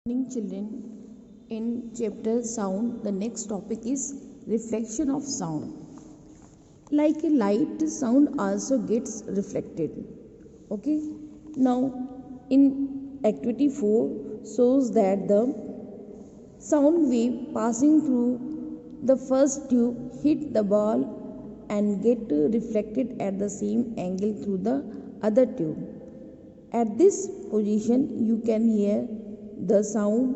Morning, children. In chapter sound, the next topic is reflection of sound. Like a light, sound also gets reflected. Okay. Now, in activity 4 shows that the sound wave passing through the first tube hit the ball and get reflected at the same angle through the other tube. At this position, you can hear the sound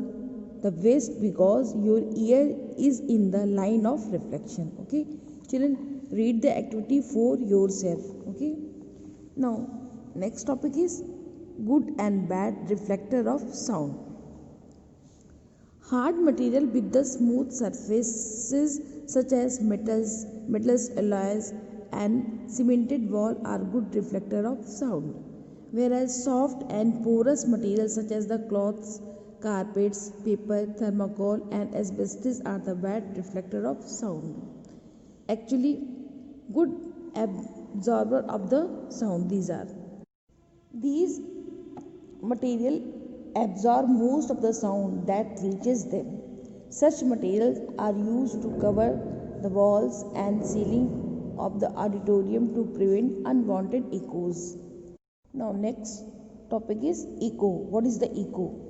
the best because your ear is in the line of reflection. Okay, children, read the activity for yourself. Okay, now next topic is good and bad reflector of sound. Hard material with the smooth surfaces such as metals, alloys, and cemented wall are good reflector of sound, whereas soft and porous materials such as the cloths, carpets, paper, thermocol, and asbestos are the bad reflector of sound. Actually, good absorber of the sound. These material absorb most of the sound that reaches them. Such materials are used to cover the walls and ceiling of the auditorium to prevent unwanted echoes. Now next topic is echo. What is the echo?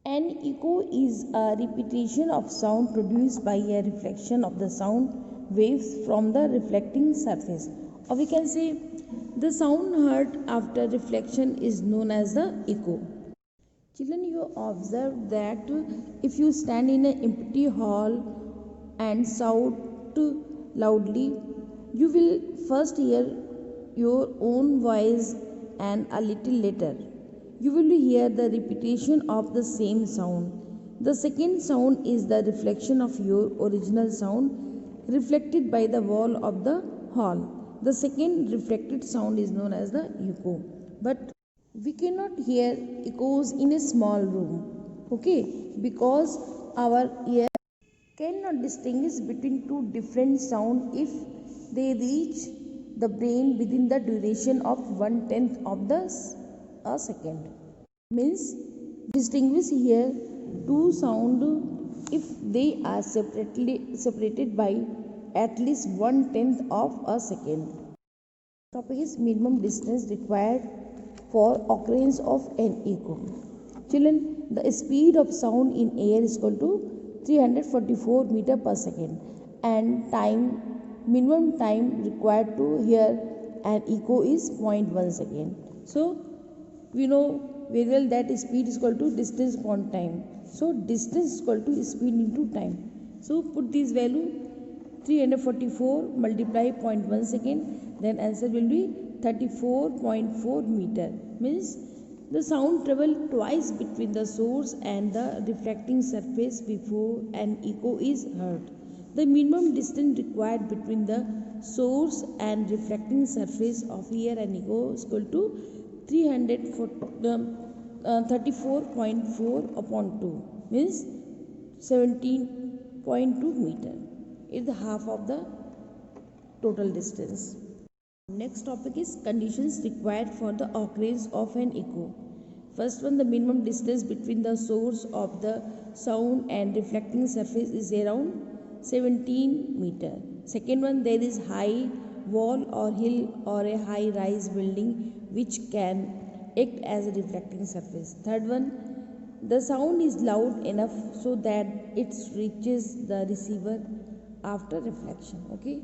An echo is a repetition of sound produced by a reflection of the sound waves from the reflecting surface, or we can say the sound heard after reflection is known as the echo. Children, you observe that if you stand in an empty hall and shout loudly, you will first hear your own voice, and a little later you will hear the repetition of the same sound. The second sound is the reflection of your original sound reflected by the wall of the hall. The second reflected sound is known as the echo. But we cannot hear echoes in a small room, okay, because our ear cannot distinguish between two different sounds if they reach the brain within the duration of 1/10 of a second. Means distinguish here two sound if they are separated by at least 1/10 of a second. Topic is minimum distance required for occurrence of an echo. Children, the speed of sound in air is equal to 344 meter per second, and minimum time required to hear an echo is 0.1 second. So we know very well that speed is equal to distance upon time. So distance is equal to speed into time. So put this value 344 multiply 0.1 second, then answer will be 34.4 meter. Means the sound travel twice between the source and the reflecting surface before an echo is heard. The minimum distance required between the source and reflecting surface of hear an echo is equal to 34.4 upon 2, means 17.2 meter. It is the half of the total distance. Next topic is conditions required for the occurrence of an echo. First one, the minimum distance between the source of the sound and reflecting surface is around 17 meter. Second one, there is high wall or hill or a high rise building which can act as a reflecting surface. Third one, the sound is loud enough so that it reaches the receiver after reflection. Okay.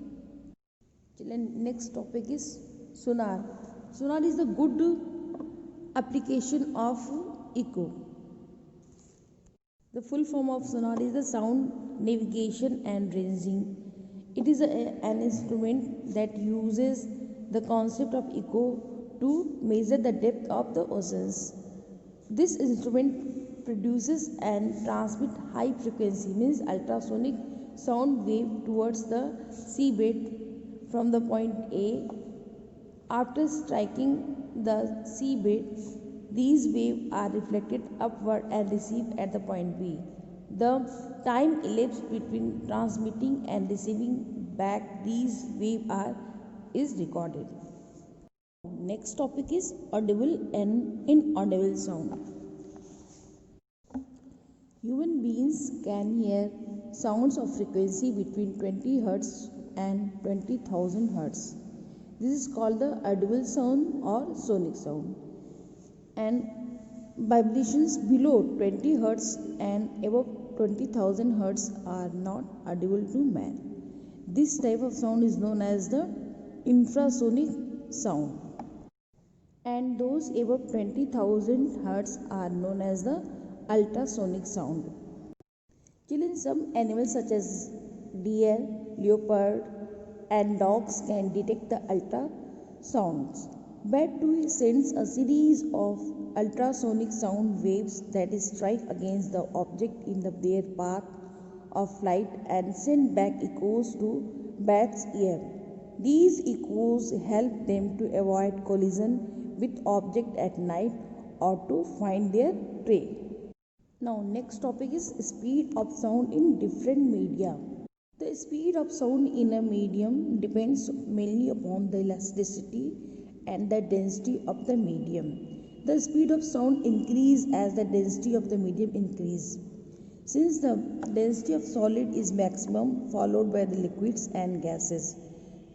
Next topic is sonar. Sonar is the good application of echo. The full form of sonar is the sound navigation and ranging. It is an instrument that uses the concept of echo to measure the depth of the oceans. This instrument produces and transmits high frequency, means ultrasonic sound wave towards the seabed from the point A. After striking the seabed, these waves are reflected upward and received at the point B. The time elapsed between transmitting and receiving back these waves is recorded. Next topic is audible and inaudible sound. Human beings can hear sounds of frequency between 20 Hz and 20,000 Hz. This is called the audible sound or sonic sound. And vibrations below 20 Hz and above 20,000 Hz are not audible to man. This type of sound is known as the infrasonic sound. And those above 20,000 Hz are known as the ultrasonic sound. Children, some animals such as deer, leopard, and dogs can detect the ultrasounds. Bat too sends a series of ultrasonic sound waves that strike against the object in their path of flight and send back echoes to bat's ear. These echoes help them to avoid collision with object at night or to find their prey. Now next topic is speed of sound in different media. The speed of sound in a medium depends mainly upon the elasticity and the density of the medium. The speed of sound increases as the density of the medium increases. Since the density of solid is maximum followed by the liquids and gases,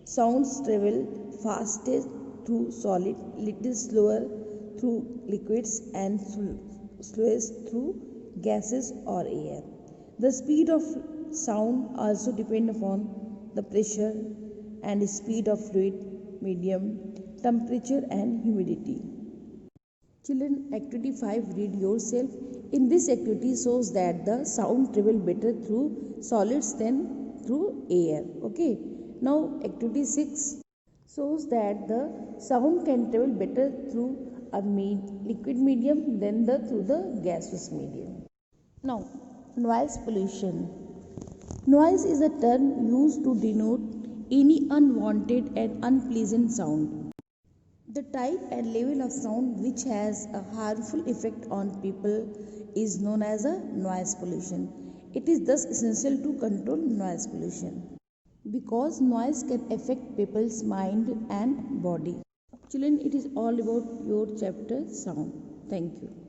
sounds travel fastest through solid, little slower through liquids and slowest through gases or air. The speed of sound also depends upon the pressure and speed of fluid, medium, temperature and humidity. Children, activity 5, read yourself. In this activity shows that the sound travel better through solids than through air. Okay. Now activity 6 shows that the sound can travel better through a liquid medium than through the gaseous medium. Now, noise pollution. Noise is a term used to denote any unwanted and unpleasant sound. The type and level of sound which has a harmful effect on people is known as a noise pollution. It is thus essential to control noise pollution because noise can affect people's mind and body. Children, it is all about your chapter sound. Thank you.